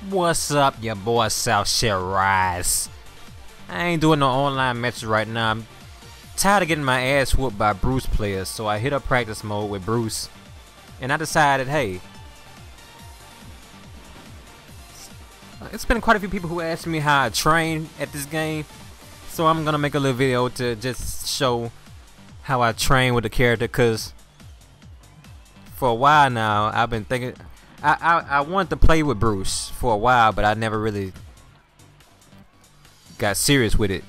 What's up, your boy SouthShallRise? I ain't doing no online matches right now. I'm tired of getting my ass whooped by Bruce players, so I hit up practice mode with Bruce, and I decided, hey, it's been quite a few people who asked me how I train at this game, so I'm gonna make a little video to just show how I train with the character, cause for a while now I've been thinking I wanted to play with Bruce for a while, but I never really got serious with it.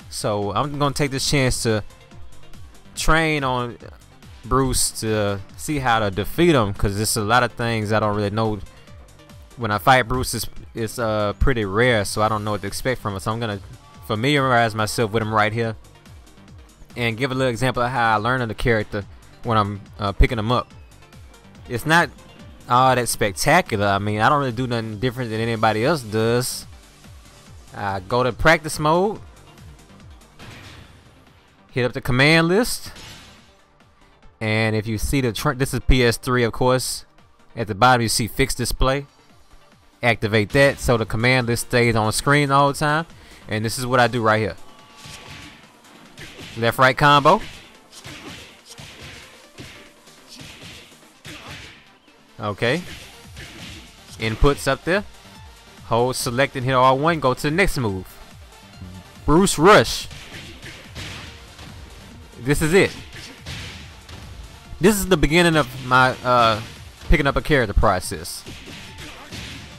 So I'm gonna take this chance to train on Bruce to see how to defeat him, because there's a lot of things I don't really know. When I fight Bruce, it's pretty rare, so I don't know what to expect from him. So I'm gonna familiarize myself with him right here and give a little example of how I learn the character when I'm picking him up. It's not all that spectacular. I mean, I don't really do nothing different than anybody else does. I go to practice mode, hit up the command list, and if you see the this is PS3, of course. At the bottom you see fixed display. Activate that so the command list stays on screen all the time, and this is what I do right here. Left right combo. Okay. Inputs up there. Hold select and hit R1. Go to the next move. Bruce Rush. This is it. This is the beginning of my picking up a character process.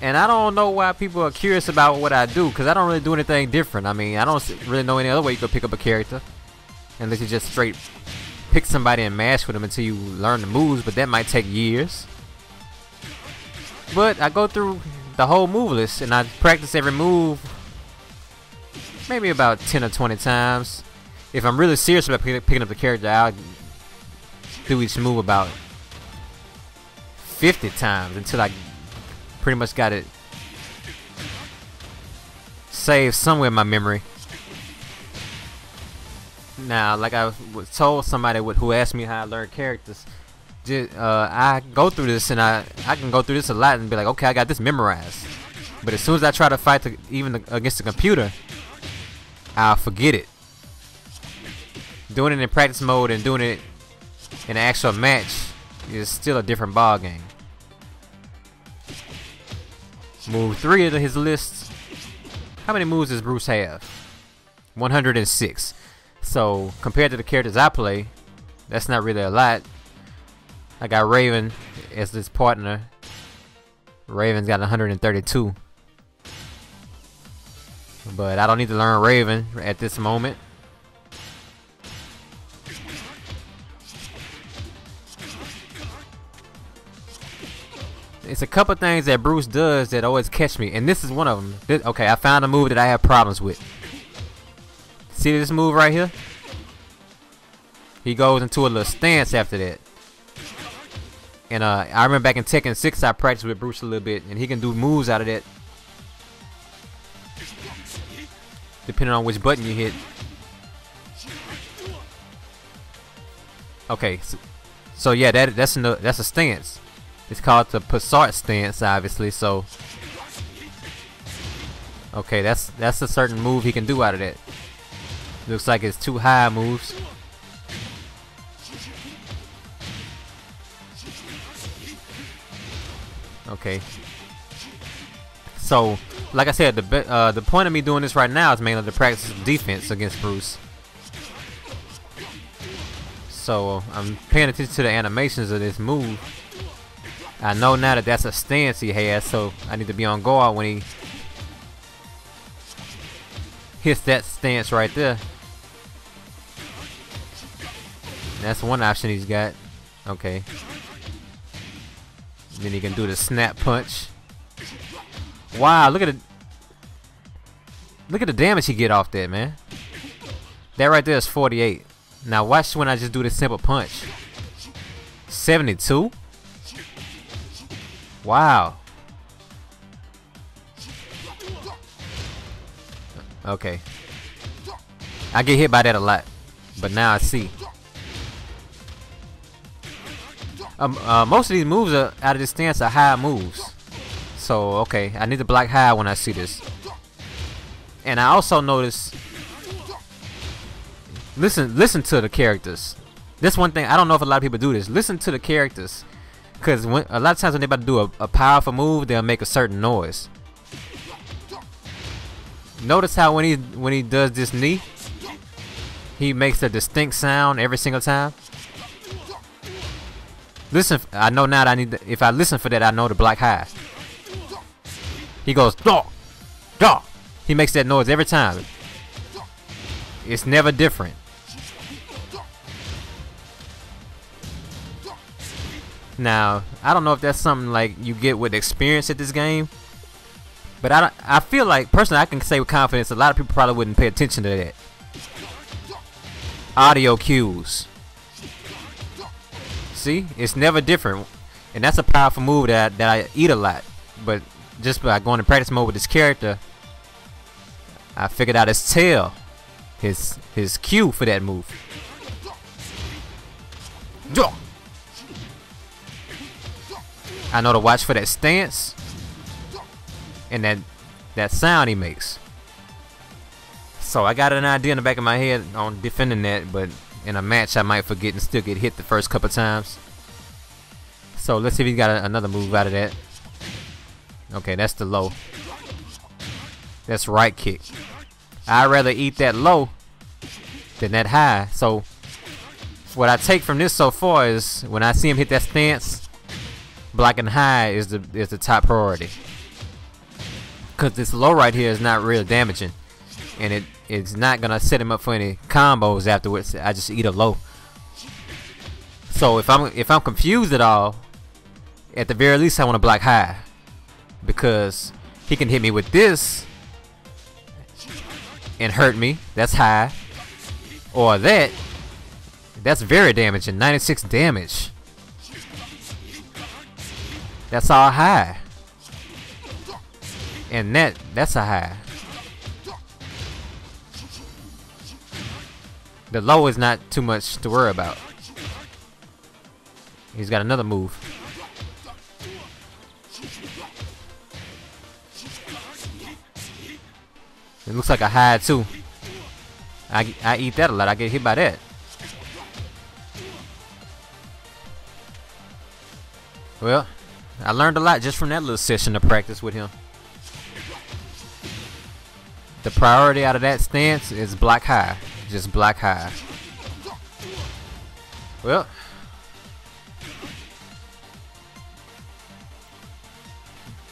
And I don't know why people are curious about what I do, because I don't really do anything different. I mean, I don't really know any other way you could pick up a character unless you just straight pick somebody and mash with them until you learn the moves, but that might take years. But I go through the whole move list and I practice every move maybe about 10 or 20 times. If I'm really serious about picking up the character, I'll do each move about 50 times until I pretty much got it saved somewhere in my memory. Now, like I was told somebody who asked me how I learn characters, I go through this, and I can go through this a lot and be like, okay, I got this memorized. But as soon as I try to fight even against the computer, I'll forget it. Doing it in practice mode and doing it in an actual match is still a different ball game. Move 3 of his list. How many moves does Bruce have? 106. So compared to the characters I play, that's not really a lot. I got Raven as this partner. Raven's got 132. But I don't need to learn Raven at this moment. It's a couple things that Bruce does that always catch me, and this is one of them. Okay, I found a move that I have problems with. See this move right here? He goes into a little stance after that. And I remember back in Tekken 6 I practiced with Bruce a little bit, and he can do moves out of that depending on which button you hit. Okay, so yeah, that's a stance. It's called the Passart stance, obviously. So okay, that's a certain move he can do out of that. Looks like it's 2 high moves. Okay. So, like I said, the point of me doing this right now is mainly to practice defense against Bruce. So I'm paying attention to the animations of this move. I know now that that's a stance he has, so I need to be on guard when he hits that stance right there. That's one option he's got. Okay. Then he can do the snap punch. Wow, look at the damage he get off that, man. That right there is 48. Now watch when I just do this simple punch. 72. Wow. Okay. I get hit by that a lot, but now I see. Most of these moves out of this stance are high moves. So okay, I need to block high when I see this. And I also notice, listen to the characters. This one thing, I don't know if a lot of people do this. Listen to the characters, because a lot of times when they're about to do a powerful move, they'll make a certain noise. Notice how when he does this knee, he makes a distinct sound every single time. Listen, I know now that I need to, if I listen for that, I know to block high. He goes daw, daw. He makes that noise every time. It's never different. Now, I don't know if that's something like you get with experience at this game, but I feel like, personally, I can say with confidence, a lot of people probably wouldn't pay attention to that. Audio cues. See, it's never different, and that's a powerful move that I eat a lot. But just by going to practice mode with this character, I figured out his tail, his cue for that move. I know to watch for that stance and that sound he makes. So I got an idea in the back of my head on defending that, but in a match I might forget and still get hit the first couple times. So let's see if he got another move out of that. Okay, that's the low. That's right kick. I'd rather eat that low than that high. So what I take from this so far is when I see him hit that stance, blocking high is the top priority. Cause this low right here is not really damaging, and it's not gonna set him up for any combos afterwards. I just eat a low. So if I'm confused at all, at the very least I want to block high, because he can hit me with this and hurt me. That's high. Or that's very damaging. 96 damage. That's all high. And that's a high. The low is not too much to worry about. He's got another move. It looks like a high too. I eat that a lot. I get hit by that. Well, I learned a lot just from that little session of practice with him. The priority out of that stance is block high. Just block high. Well,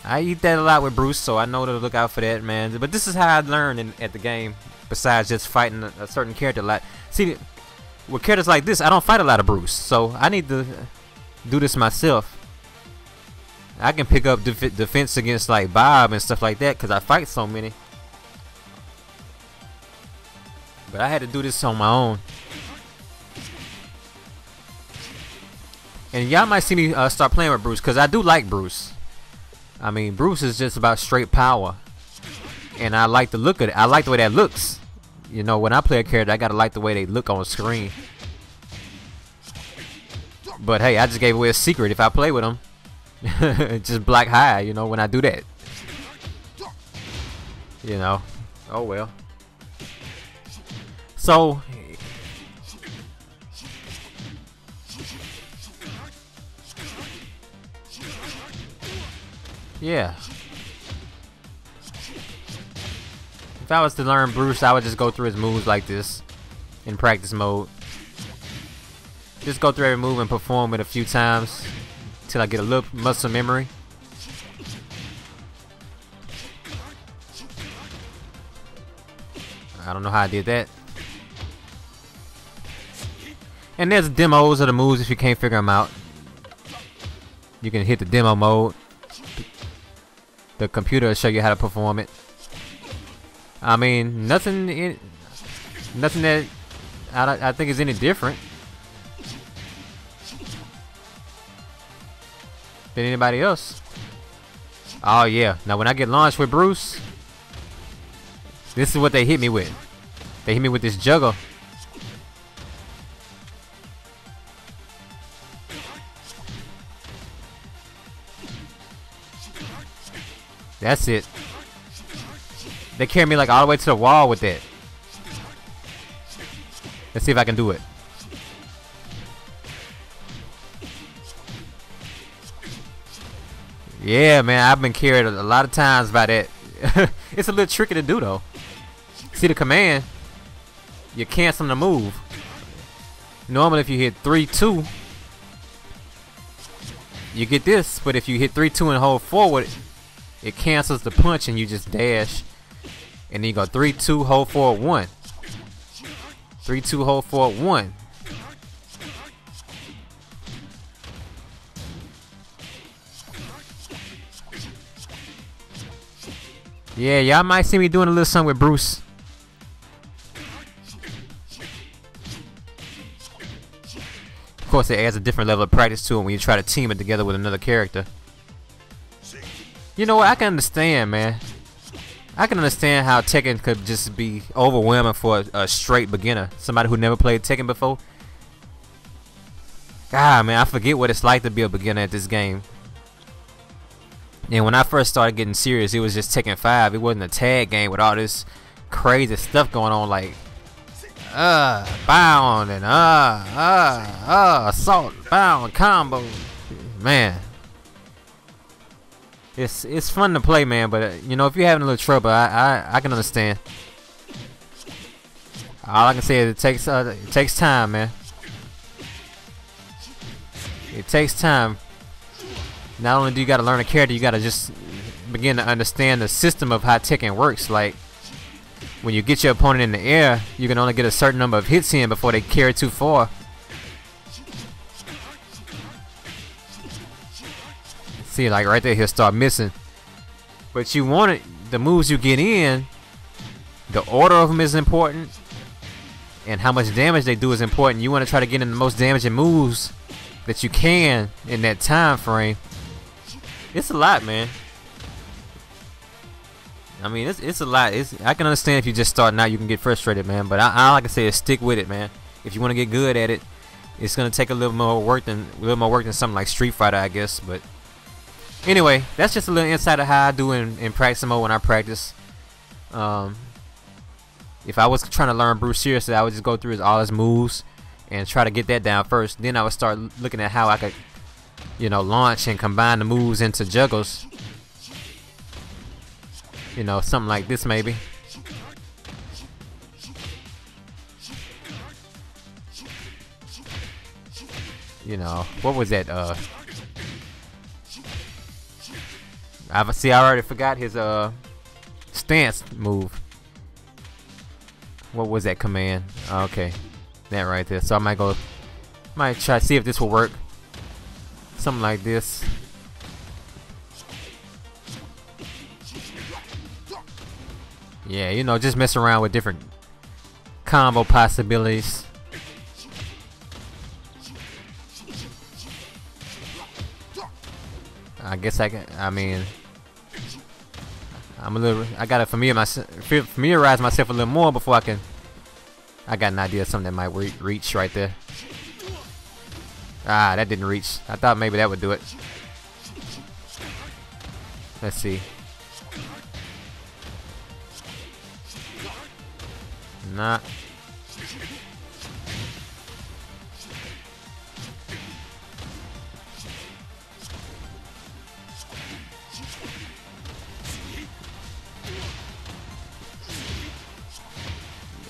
I eat that a lot with Bruce, so I know to look out for that, man. But this is how I learn at the game, besides just fighting a certain character a lot. See, with characters like this, I don't fight a lot of Bruce, so I need to do this myself. I can pick up defense against like Bob and stuff like that because I fight so many. But I had to do this on my own. And y'all might see me start playing with Bruce, because I do like Bruce. I mean, Bruce is just about straight power, and I like the look of it. I like the way that looks. You know, when I play a character, I gotta like the way they look on screen. But hey, I just gave away a secret. If I play with him, just block high. You know, when I do that. You know, oh well. So. Yeah. If I was to learn Bruce, I would just go through his moves like this in practice mode. Just go through every move and perform it a few times till I get a little muscle memory. I don't know how I did that. And there's demos of the moves if you can't figure them out. You can hit the demo mode. The computer will show you how to perform it. I mean, nothing that I think is any different than anybody else. Oh yeah, now when I get launched with Bruce, this is what they hit me with. They hit me with this juggle. That's it. They carry me like all the way to the wall with that. Let's see if I can do it. Yeah, man, I've been carried a lot of times by that. It's a little tricky to do though. See the command? You're canceling the move. Normally if you hit 3-2, you get this, but if you hit 3-2 and hold forward, it cancels the punch and you just dash. And then you go 3-2, hold forward 1. 3-2, hold forward 1. Yeah, y'all might see me doing a little something with Bruce. Of course, it adds a different level of practice to it when you try to team it together with another character. You know what? I can understand, man. I can understand how Tekken could just be overwhelming for a straight beginner. Somebody who never played Tekken before. God, man, I forget what it's like to be a beginner at this game. And when I first started getting serious, it was just Tekken 5. It wasn't a tag game with all this crazy stuff going on, like bound and assault, bound, combo. Man, it's fun to play, man. But you know, if you're having a little trouble, I can understand. All I can say is it takes time, man. It takes time. Not only do you gotta learn a character, you gotta just begin to understand the system of how Tekken works. Like, when you get your opponent in the air, you can only get a certain number of hits in before they carry too far. See, like right there, he'll start missing. But you want it, the moves you get in, the order of them is important, and how much damage they do is important. You want to try to get in the most damaging moves that you can in that time frame. It's a lot, man. I mean, it's a lot. I can understand if you're just starting out, you can get frustrated, man. But all I can say is stick with it, man. If you want to get good at it, it's gonna take a little more work than something like Street Fighter, I guess. But anyway, that's just a little insight of how I do in practice mode when I practice. If I was trying to learn Bruce seriously, I would just go through all his moves and try to get that down first. Then I would start looking at how I could, you know, launch and combine the moves into juggles. You know, something like this maybe. You know, what was that? I already forgot his stance move. What was that command? Okay, that right there. So I might try to see if this will work. Something like this. Yeah, you know, just mess around with different combo possibilities. I guess I mean, I gotta familiarize myself a little more before I got an idea of something that might reach right there. Ah, that didn't reach. I thought maybe that would do it. Let's see. Nah.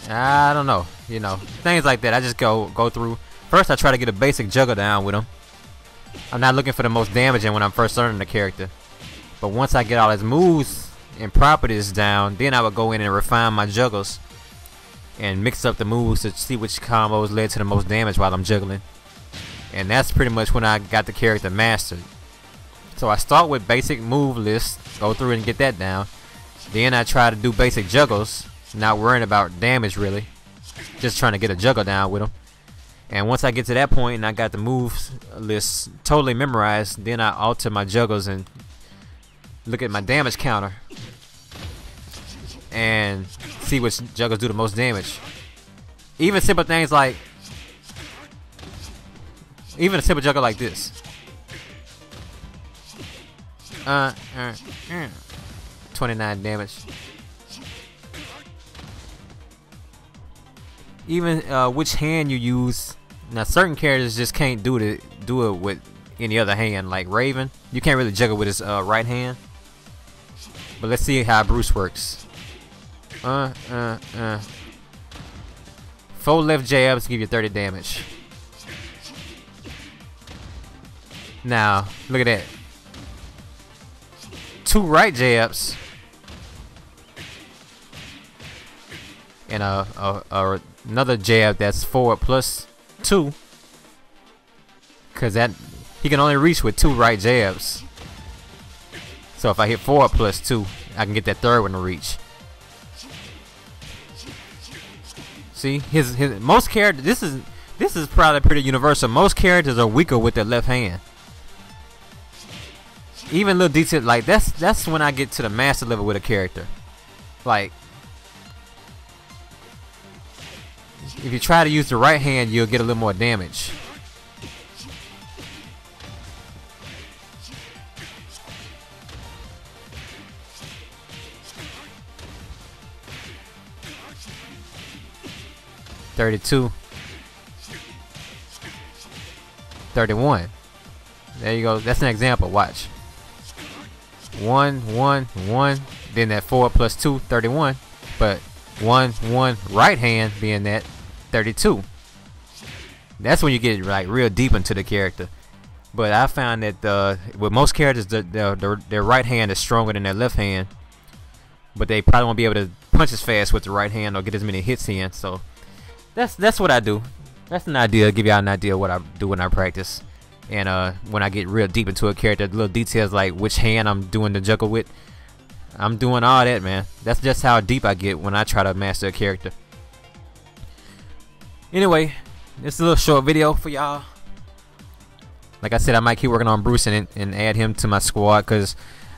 I don't know. You know, things like that. I just go through. First, I try to get a basic juggle down with him. I'm not looking for the most damaging when I'm first learning the character. But once I get all his moves and properties down, then I would go in and refine my juggles and mix up the moves to see which combos led to the most damage while I'm juggling. And that's pretty much when I got the character mastered. So I start with basic move lists, go through and get that down. Then I try to do basic juggles, not worrying about damage really, just trying to get a juggle down with him. And once I get to that point and I got the moves list totally memorized, then I alter my juggles and look at my damage counter and see which juggles do the most damage. Even simple things like, even a simple juggle like this. 29 damage. Even which hand you use. Now certain characters just can't do it with any other hand. Like Raven, you can't really juggle with his right hand. But let's see how Bruce works. 4 left jabs give you 30 damage. Now look at that. 2 right jabs and another jab that's forward plus 2, cause that he can only reach with 2 right jabs. So if I hit forward plus 2, I can get that third one to reach. See, his most characters. This is probably pretty universal. Most characters are weaker with their left hand. Even little details like that's when I get to the master level with a character. Like, if you try to use the right hand, you'll get a little more damage. $32. $31. There you go. That's an example. Watch. 1 1 1. Then that 4 plus 2, 31. But 1 1 right hand being that 32. That's when you get like real deep into the character. But I found that with most characters, their right hand is stronger than their left hand. But they probably won't be able to punch as fast with the right hand or get as many hits in. So that's what I do. That's an idea. Give y'all an idea of what I do when I practice. And when I get real deep into a character, little details like which hand I'm doing the juggle with. I'm doing all that, man. That's just how deep I get when I try to master a character. Anyway, this is a little short video for y'all. Like I said, I might keep working on Bruce and add him to my squad, because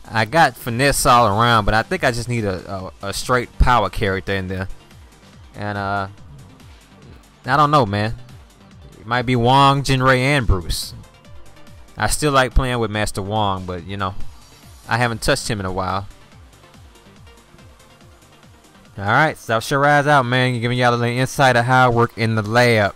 I got finesse all around, but I think I just need a straight power character in there. And I don't know, man. It might be Wong, Jinray, and Bruce. I still like playing with Master Wong, but you know, I haven't touched him in a while. Alright, SouthShallRise out, man. Giving y'all a little insight of how I work in the lab.